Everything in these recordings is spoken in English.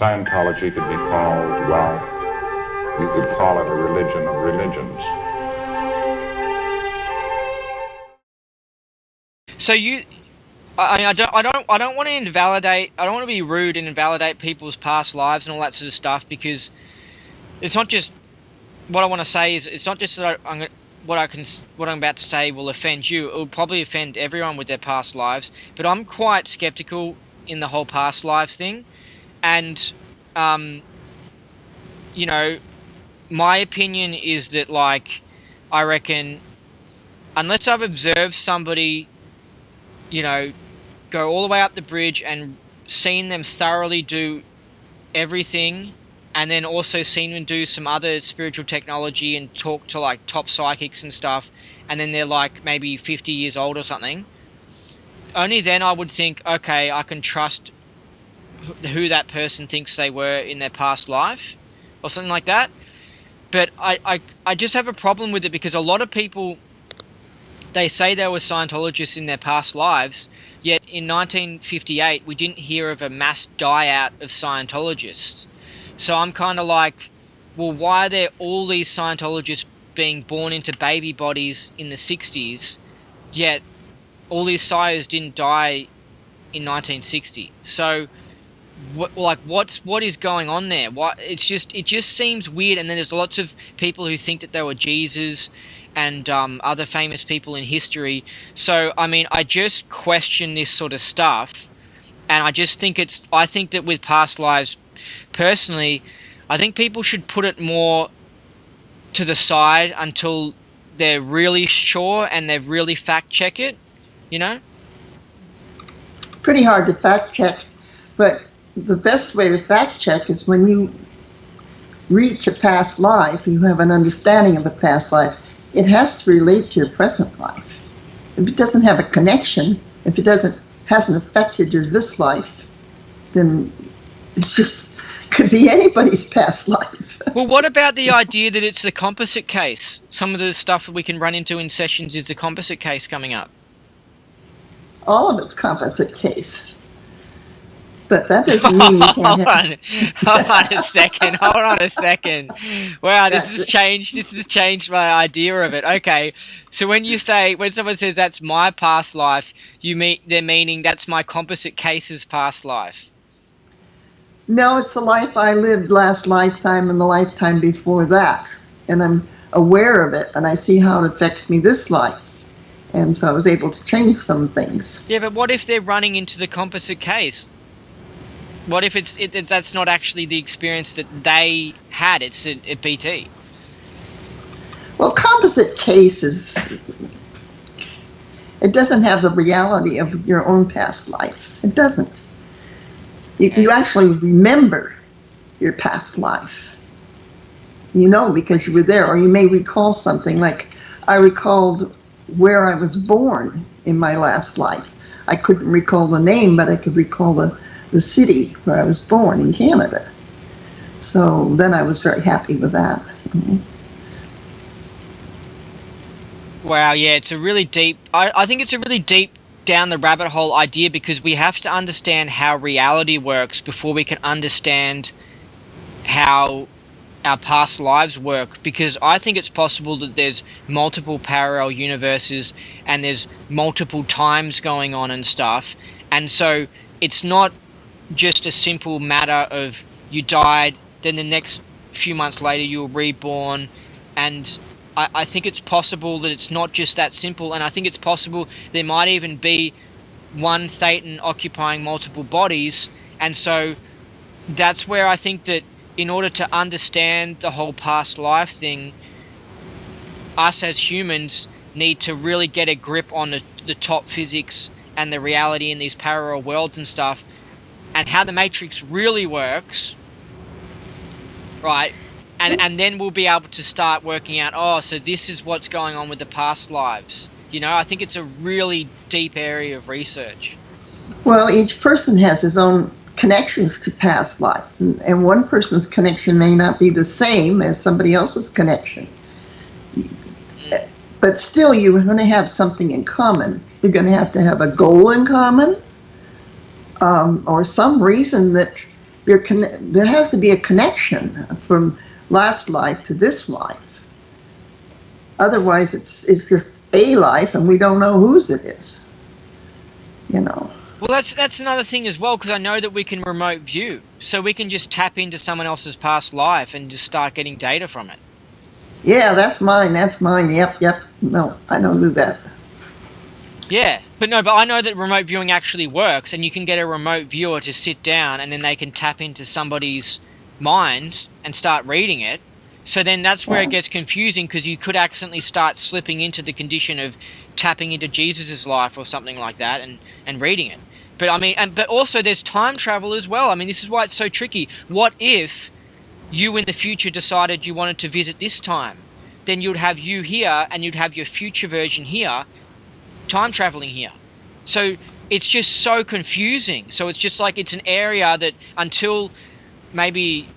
Scientology could be called, well, you could call it a religion of religions. So I don't want to invalidate. I don't want to be rude and invalidate people's past lives and all that sort of stuff, because it's not just what I want to say is it's not just that what I'm about to say will offend you. It will probably offend everyone with their past lives. But I'm quite skeptical in the whole past lives thing, and you know, my opinion is that, like, I reckon unless I've observed somebody, you know, go all the way up the bridge and seen them thoroughly do everything, and then also seen them do some other spiritual technology and talk to like top psychics and stuff, and then they're like maybe 50 years old or something, only then I would think, okay, I can trust who that person thinks they were in their past life or something like that. But I just have a problem with it, because a lot of people, they say they were Scientologists in their past lives, yet in 1958 we didn't hear of a mass die-out of Scientologists. So I'm kind of like, well, why are there all these Scientologists being born into baby bodies in the 60s, yet all these sires didn't die in 1960? So what is going on there? It just seems weird. And then there's lots of people who think that they were Jesus and other famous people in history. So I mean, I just question this sort of stuff, and I think that with past lives, personally, I think people should put it more to the side until they're really sure and they really fact check it, you know? Pretty hard to fact check, but the best way to fact check is when you reach a past life, you have an understanding of a past life, it has to relate to your present life. If it doesn't have a connection, if it hasn't affected your this life, then it's just could be anybody's past life. Well, what about the idea that it's the composite case? Some of the stuff that we can run into in sessions is the composite case coming up. All of it's composite case. But that doesn't mean you can't Hold on a second. Wow, this has changed my idea of it. Okay, so when someone says that's my past life, they're meaning that's my composite case's past life. No, it's the life I lived last lifetime and the lifetime before that. And I'm aware of it, and I see how it affects me this life. And so I was able to change some things. Yeah, but what if they're running into the composite case? What if that's not actually the experience that they had? It's a PT. Well, composite cases, it doesn't have the reality of your own past life. It doesn't. You actually remember your past life. You know, because you were there, or you may recall something. Like I recalled where I was born in my last life. I couldn't recall the name, but I could recall the city where I was born in Canada. So then I was very happy with that. Mm-hmm. Wow, yeah, it's a really deep, I think it's a really deep down the rabbit hole idea, because we have to understand how reality works before we can understand how our past lives work, because I think it's possible that there's multiple parallel universes and there's multiple times going on and stuff, and so it's not just a simple matter of you died, then the next few months later you were reborn, and I think it's possible that it's not just that simple, and I think it's possible there might even be one Thetan occupying multiple bodies, and so that's where I think that in order to understand the whole past life thing, us as humans need to really get a grip on the top physics and the reality in these parallel worlds and stuff, and how the Matrix really works, right? And then we'll be able to start working out, so this is what's going on with the past lives. You know, I think it's a really deep area of research. Well, each person has his own connections to past life, and one person's connection may not be the same as somebody else's connection. But still, you're going to have something in common. You're going to have a goal in common, or some reason that there has to be a connection from last life to this life. Otherwise, it's just a life, and we don't know whose it is. Well, that's another thing as well, because I know that we can remote view, so we can just tap into someone else's past life and just start getting data from it. Yeah, that's mine. Yep. No, I don't do that. Yeah, but I know that remote viewing actually works, and you can get a remote viewer to sit down, and then they can tap into somebody's mind and start reading it. So then that's where it gets confusing, because you could accidentally start slipping into the condition of tapping into Jesus's life or something like that and reading it. But I mean, but also there's time travel as well. I mean, this is why it's so tricky. What if you in the future decided you wanted to visit this time? Then you'd have you here, and you'd have your future version here, time traveling here. So it's just so confusing. So it's just like it's an area that until maybe,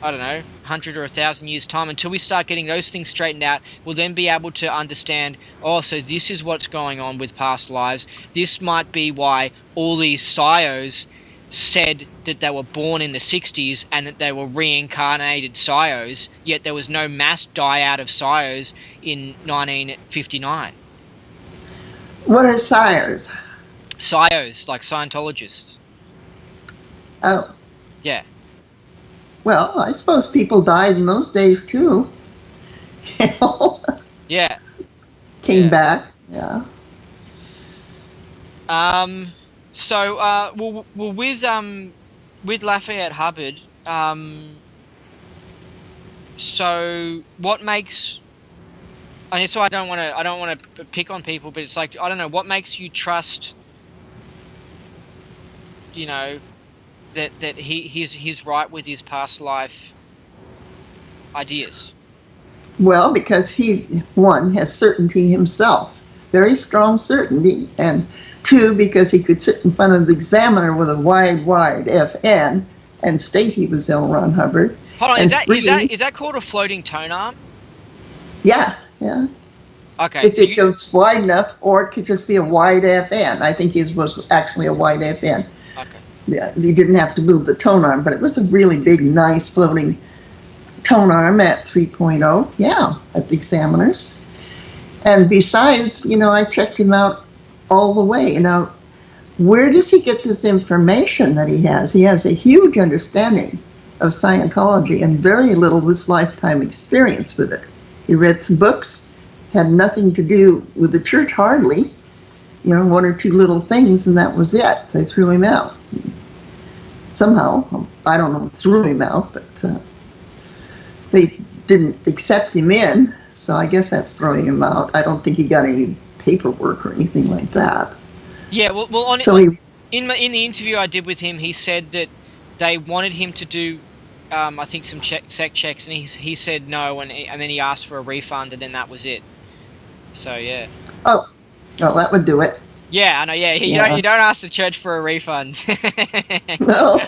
I don't know, 100 or 1,000 years time, until we start getting those things straightened out, we'll then be able to understand, oh, so this is what's going on with past lives. This might be why all these Sios said that they were born in the 60s and that they were reincarnated Sios, yet there was no mass die out of Sios in 1959. What are sires? Sios, like Scientologists. Oh, Yeah. well, I suppose people died in those days too. Yeah. Came back. Yeah. So, well, with Lafayette Hubbard, so what makes, I mean, so I don't want to pick on people, but it's like, I don't know, what makes you trust, that he's right with his past life ideas? Well, because he, one, has certainty himself, very strong certainty, and two, because he could sit in front of the examiner with a wide FN and state he was L. Ron Hubbard. Hold on, and is that called a floating tone arm? Yeah. Okay. If it goes wide enough, or it could just be a wide FN. I think his was actually a wide FN. Okay. Yeah, he didn't have to move the tone arm, but it was a really big, nice floating tone arm at 3.0. Yeah, at the examiners. And besides, I checked him out all the way. Now, where does he get this information that he has? He has a huge understanding of Scientology and very little this lifetime experience with it. He read some books, had nothing to do with the church hardly, one or two little things, and that was it. They threw him out. Somehow, I don't know, threw him out, but they didn't accept him in, so I guess that's throwing him out. I don't think he got any paperwork or anything like that. Yeah, well in the interview I did with him, he said that they wanted him to do, I think, some sec checks, and he said no, and then he asked for a refund, and then that was it. So yeah. Oh, well, that would do it. Yeah, I know. Yeah, you don't ask the church for a refund. No.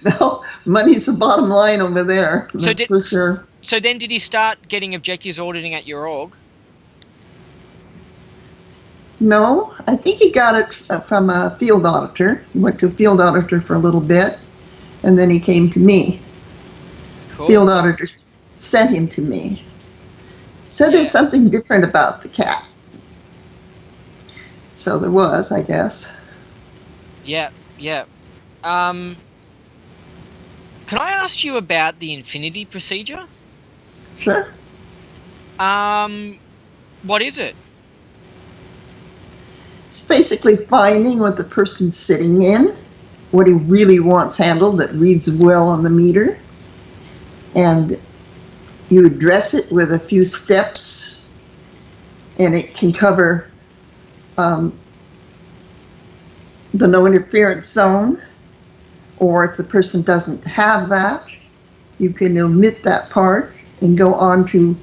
No, money's the bottom line over there. That's for sure. So then, did he start getting objectives auditing at your org? No, I think he got it from a field auditor. He went to a field auditor for a little bit, and then he came to me. Cool. Field auditor sent him to me. Said there's something different about the cat. So there was, I guess. Yeah. Can I ask you about the infinity procedure? Sure. What is it? It's basically finding what the person's sitting in, what he really wants handled that reads well on the meter, and you address it with a few steps, and it can cover the no interference zone, or if the person doesn't have that, you can omit that part and go on to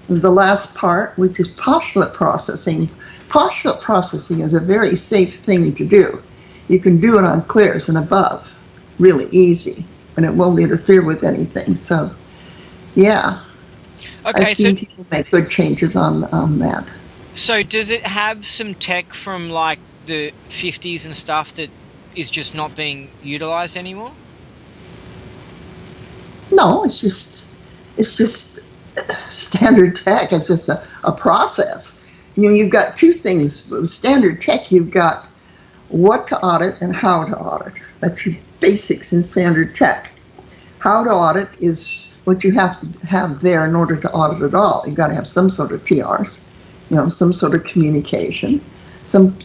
the last part, which is postulate processing. Postulate processing is a very safe thing to do. You can do it on clears and above, really easy, and it won't interfere with anything. So, yeah, okay, I've seen people make good changes on that. So does it have some tech from like the 50s and stuff that is just not being utilized anymore? No, it's just standard tech. It's just a process. You've got two things. Standard tech, you've got what to audit and how to audit. That's your basics in standard tech. How to audit is what you have to have there in order to audit at all. You've got to have some sort of TRs, some sort of communication, some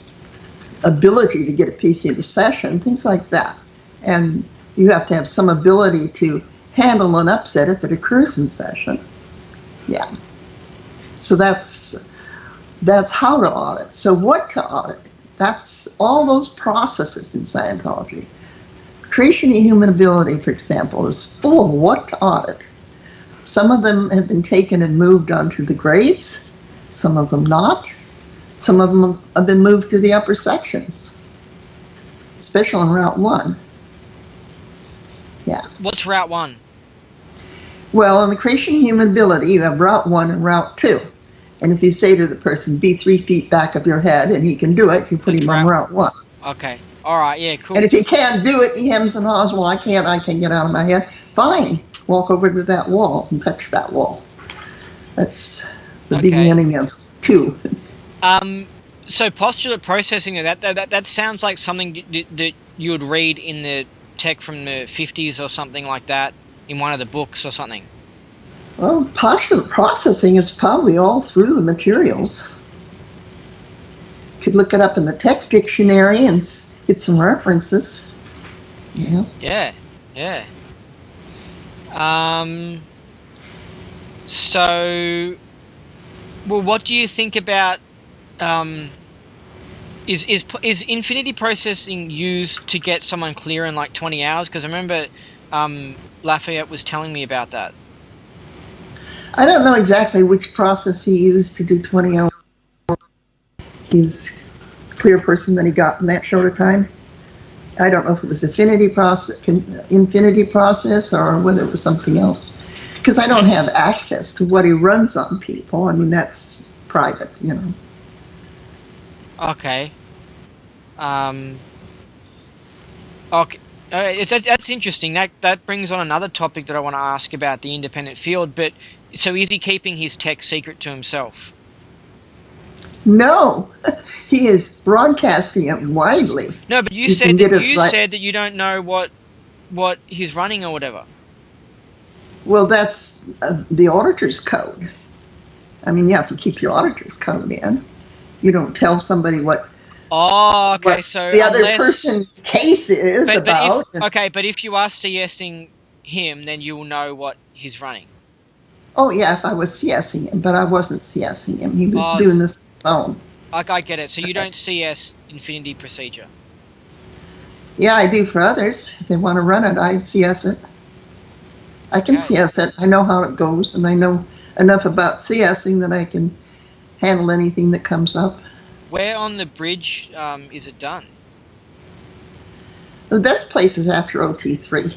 ability to get a PC into session, things like that. And you have to have some ability to handle an upset if it occurs in session. Yeah. So that's how to audit. So what to audit? That's all those processes in Scientology. Creation of human ability, for example, is full of what to audit. Some of them have been taken and moved onto the grades, some of them not. Some of them have been moved to the upper sections, especially on Route 1. Yeah. What's Route 1? Well, in the creation of human ability, you have Route 1 and Route 2. And if you say to the person, be 3 feet back of your head, and he can do it, you put him on Route 1. Okay. All right. Yeah, cool. And if he can't do it, he hems and haws, well, I can't get out of my head. Fine. Walk over to that wall and touch that wall. That's the beginning of 2. So postulate processing, that sounds like something that you would read in the tech from the 50s or something like that, in one of the books or something. Well, postulate processing is probably all through the materials. You could look it up in the tech dictionary and get some references. Yeah. Yeah. So, well, what do you think about is infinity processing used to get someone clear in like 20 hours? Because I remember Lafayette was telling me about that. I don't know exactly which process he used to do 20 hours. He's a clear person that he got in that short of time. I don't know if it was infinity process or whether it was something else. Because I don't have access to what he runs on people. I mean, that's private, Okay. Okay. That's interesting. That brings on another topic that I want to ask about the independent field. But so is he keeping his tech secret to himself? No, he is broadcasting it widely. No, but you said that you don't know what he's running or whatever. Well, that's the auditor's code. I mean, you have to keep your auditor's code in. You don't tell somebody what. Oh, okay. What so the other person's case is about. But if you are CSing him, then you will know what he's running. Oh yeah, if I was CSing him, but I wasn't CSing him. He was doing this on his own. I get it. So you don't CS Infinity procedure. Yeah, I do for others. If they want to run it, I'd CS it. I can CS it. I know how it goes, and I know enough about CSing that I can handle anything that comes up. Where on the bridge is it done? The best place is after OT3.